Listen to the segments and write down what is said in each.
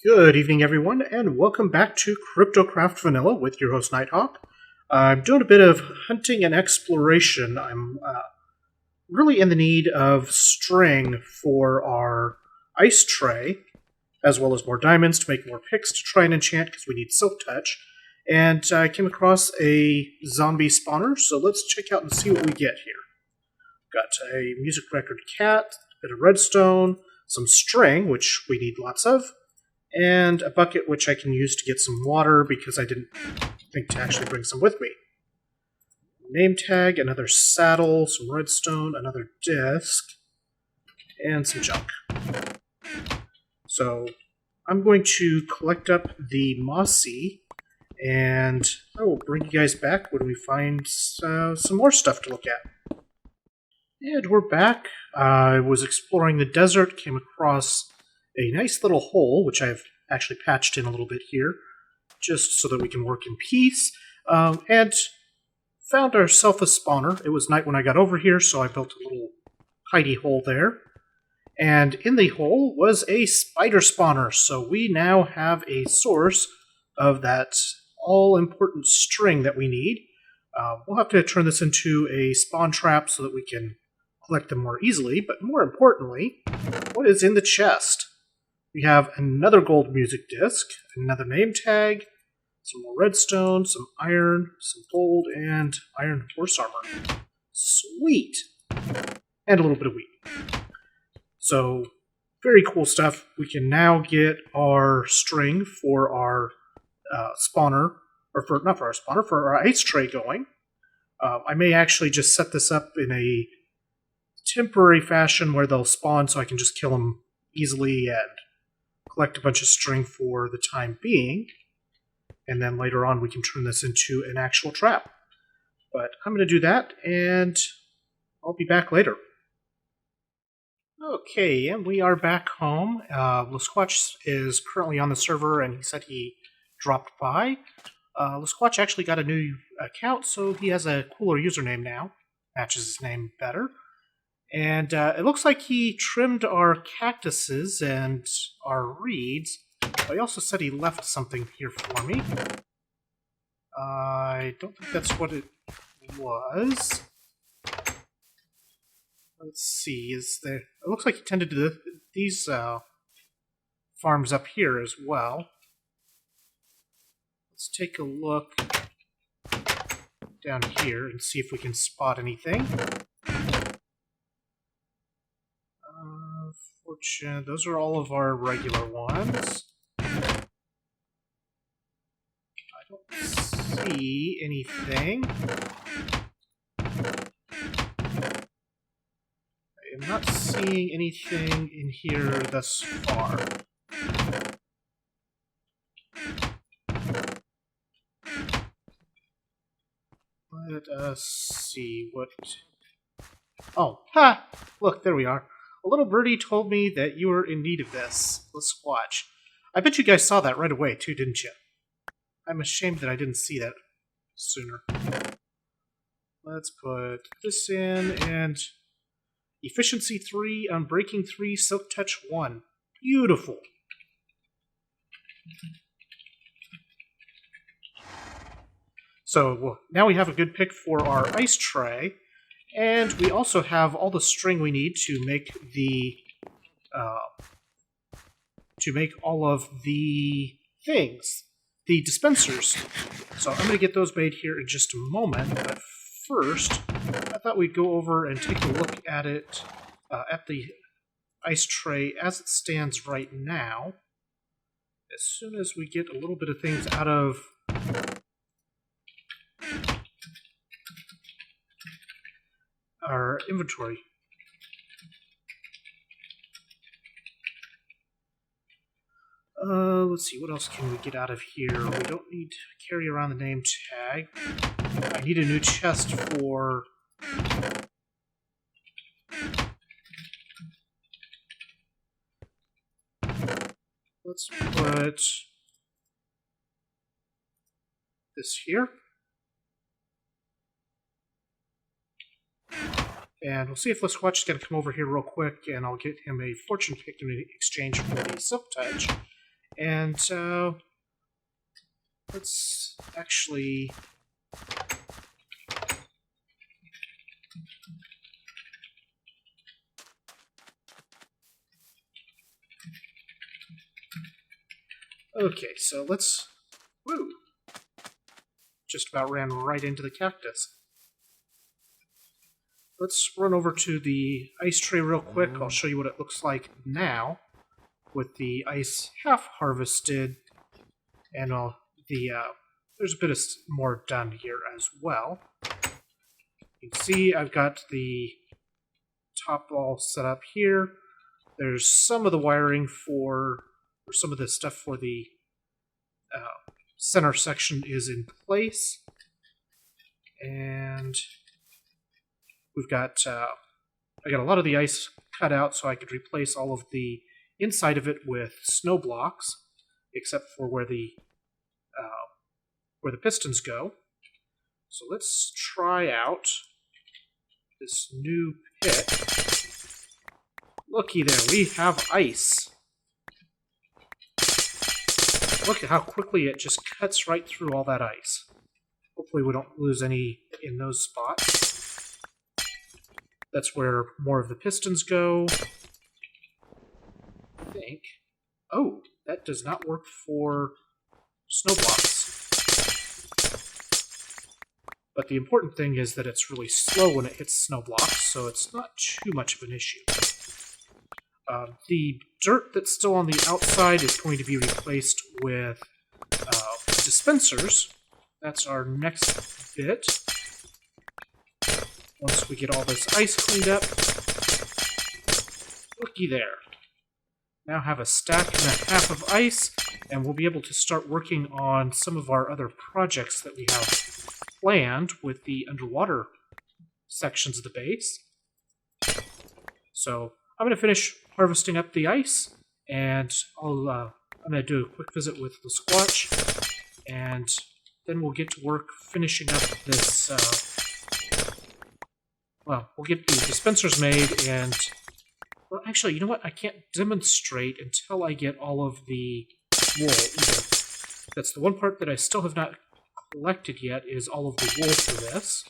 Good evening, everyone, and welcome back to Kryptocraft Vanilla with your host, Nighthawk. I'm doing a bit of hunting and exploration. I'm really in the need of string for our ice tray, as well as more diamonds to make more picks to try and enchant because we need Silk Touch. And I came across a zombie spawner, so let's check out and see what we get here. Got a music record cat, a bit of redstone, some string, which we need lots of, and a bucket which I can use to get some water because I didn't think to actually bring some with me. Name tag, another saddle, some redstone, another disc, and some junk. So I'm going to collect up the mossy, and I will bring you guys back when we find some more stuff to look at. And we're back. I was exploring the desert, came across a nice little hole, which I've actually patched in a little bit here, just so that we can work in peace, and found ourselves a spawner. It was night when I got over here, so I built a little hidey hole there. And in the hole was a spider spawner, so we now have a source of that all-important string that we need. We'll have to turn this into a spawn trap so that we can collect them more easily, but more importantly, what is in the chest? We have another gold music disc, another name tag, some more redstone, some iron, some gold, and iron horse armor. Sweet! And a little bit of wheat. So, very cool stuff. We can now get our string for our spawner, or for not for our spawner, for our ice tray going. I may actually just set this up in a temporary fashion where they'll spawn so I can just kill them easily and collect a bunch of string for the time being. And then later on we can turn this into an actual trap. But I'm going to do that, and I'll be back later. Okay, and we are back home. Squatch is currently on the server, and he said he dropped by. Squatch actually got a new account, so he has a cooler username now. Matches his name better. And it looks like he trimmed our cactuses and our reeds. But he also said he left something here for me. I don't think that's what it was. Let's see, is there... It looks like he tended to these farms up here as well. Let's take a look down here and see if we can spot anything. Fortune, those are all of our regular ones. I don't see anything. I am not seeing anything in here thus far. Let us see what... Oh, ha! Look, there we are. A little birdie told me that you were in need of this. Let's watch. I bet you guys saw that right away, too, didn't you? I'm ashamed that I didn't see that sooner. Let's put this in, and... Efficiency 3, Unbreaking 3, Silk Touch 1. Beautiful! So, now we have a good pick for our ice tray. And we also have all the string we need to make the all of the things, the dispensers. So I'm going to get those made here in just a moment. But first, I thought we'd go over and take a look at it at the ice tray as it stands right now. As soon as we get a little bit of things out of our inventory. Let's see, what else can we get out of here? We don't need to carry around the name tag. I need a new chest for... Let's put this here. And we'll see if Squatch is going to come over here real quick, and I'll get him a fortune pick in exchange for the Silk Touch. And let's actually... Okay, so let's... Woo! Just about ran right into the cactus. Let's run over to the ice tray real quick. I'll show you what it looks like now with the ice half harvested, and there's a bit of more done here as well. You can see I've got the top all set up here. There's some of the wiring or some of the stuff for the center section is in place, and we've got I got a lot of the ice cut out so I could replace all of the inside of it with snow blocks, except for where the pistons go. So let's try out this new pit. Looky there, we have ice. Look at how quickly it just cuts right through all that ice. Hopefully we don't lose any in those spots. That's where more of the pistons go. I think. Oh, that does not work for snow blocks. But the important thing is that it's really slow when it hits snow blocks, so it's not too much of an issue. The dirt that's still on the outside is going to be replaced with dispensers. That's our next bit. Once we get all this ice cleaned up. Looky there. Now have a stack and a half of ice, and we'll be able to start working on some of our other projects that we have planned with the underwater sections of the base. So I'm going to finish harvesting up the ice, and I'm going to do a quick visit with the Squatch, and then we'll get to work finishing up this, we'll get the dispensers made, and, well, actually, you know what? I can't demonstrate until I get all of the wool either. That's the one part that I still have not collected yet, is all of the wool for this.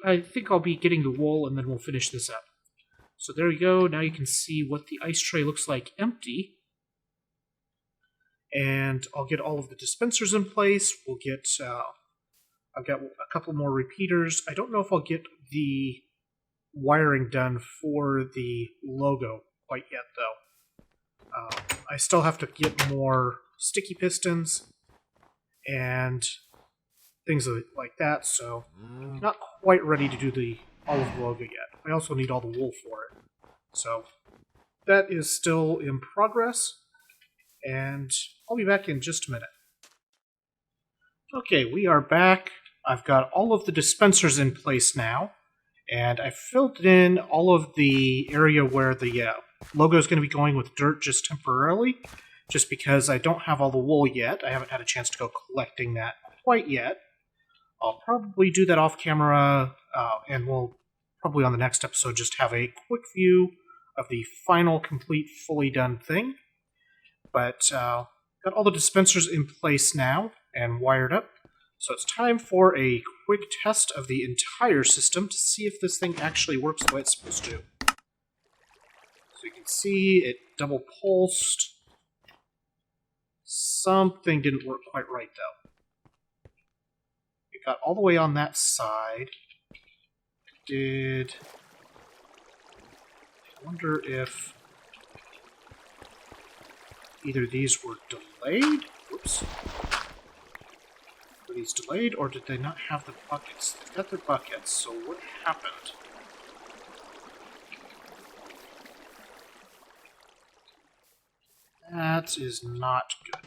I think I'll be getting the wool, and then we'll finish this up. So there you go. Now you can see what the ice tray looks like empty. And I'll get all of the dispensers in place. We'll get... I've got a couple more repeaters. I don't know if I'll get the wiring done for the logo quite yet, though. I still have to get more sticky pistons and things like that, so I'm not quite ready to do all of the logo yet. I also need all the wool for it. So that is still in progress, and I'll be back in just a minute. Okay, we are back. I've got all of the dispensers in place now, and I filled in all of the area where the logo is going to be going with dirt just temporarily, just because I don't have all the wool yet. I haven't had a chance to go collecting that quite yet. I'll probably do that off camera, and we'll probably on the next episode just have a quick view of the final, complete, fully done thing. But got all the dispensers in place now and wired up. So it's time for a quick test of the entire system to see if this thing actually works the way it's supposed to. So you can see it double pulsed. Something didn't work quite right, though. It got all the way on that side. I wonder if either these were delayed? Whoops. Were these delayed, or did they not have the buckets? They've got their buckets, so what happened? That is not good.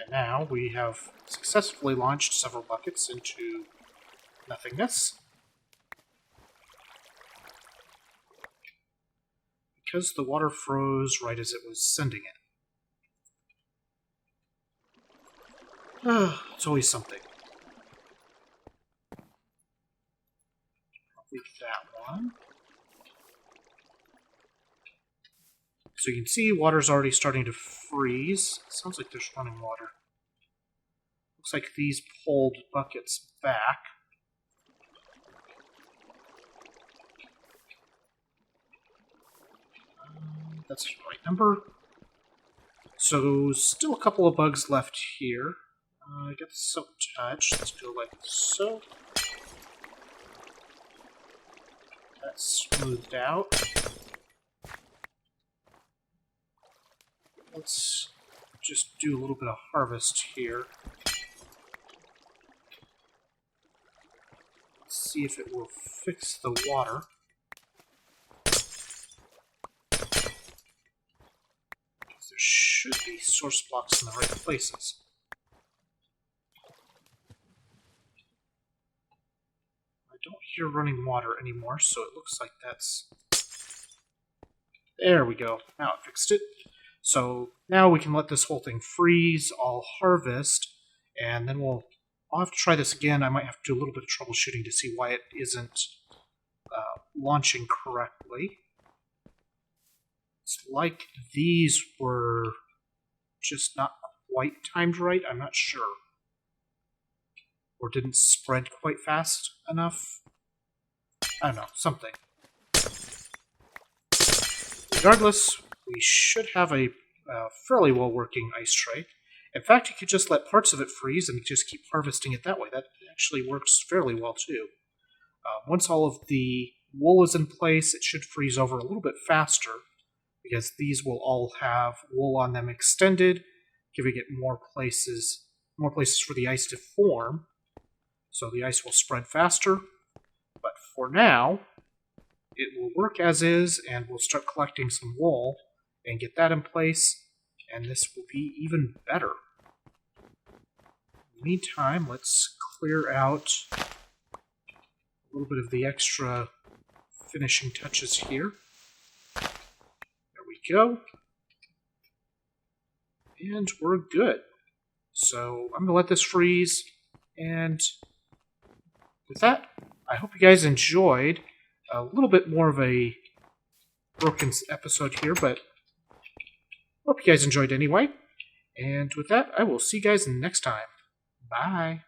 And now we have successfully launched several buckets into nothingness. Because the water froze right as it was sending it. It's always something. on. So you can see water's already starting to freeze. Sounds like there's running water. Looks like these pulled buckets back. That's the right number. So still a couple of bugs left here. Get the soap touch. Let's go like so. That's smoothed out. Let's just do a little bit of harvest here. Let's see if it will fix the water. There should be source blocks in the right places. I don't hear running water anymore, so it looks like that's... There we go. Now it fixed it. So now we can let this whole thing freeze, I'll harvest, and then I'll have to try this again. I might have to do a little bit of troubleshooting to see why it isn't launching correctly. It's like these were just not quite timed right, I'm not sure. Or didn't spread quite fast enough. I don't know, something. Regardless, we should have a fairly well-working ice tray. In fact, you could just let parts of it freeze and just keep harvesting it that way. That actually works fairly well, too. Once all of the wool is in place, it should freeze over a little bit faster, because these will all have wool on them extended, giving it more places for the ice to form. So the ice will spread faster. But for now, it will work as is, and we'll start collecting some wool and get that in place, and this will be even better. In the meantime, let's clear out a little bit of the extra finishing touches here. There we go. And we're good. So I'm going to let this freeze, and with that, I hope you guys enjoyed. A little bit more of a broken episode here, but hope you guys enjoyed anyway. And with that, I will see you guys next time. Bye.